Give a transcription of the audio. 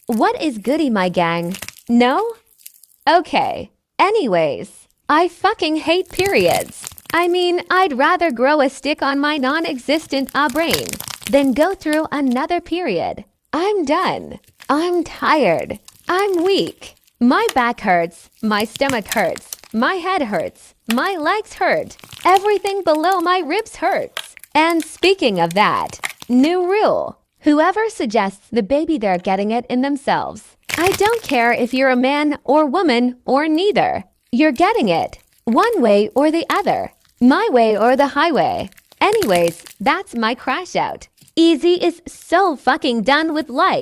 What is goody, my gang? No? Okay. Anyways, I fucking hate periods. I mean, I'd rather grow a stick on my non-existent brain than go through another period. I'm done. I'm tired. I'm weak. My back hurts. My stomach hurts. My head hurts. My legs hurt. Everything below my ribs hurts. And speaking of that, new rule. Whoever suggests the baby, they're getting it in themselves. I don't care if you're a man or woman or neither. You're getting it. One way or the other. My way or the highway. Anyways, that's my crash out. Easy is so fucking done with life.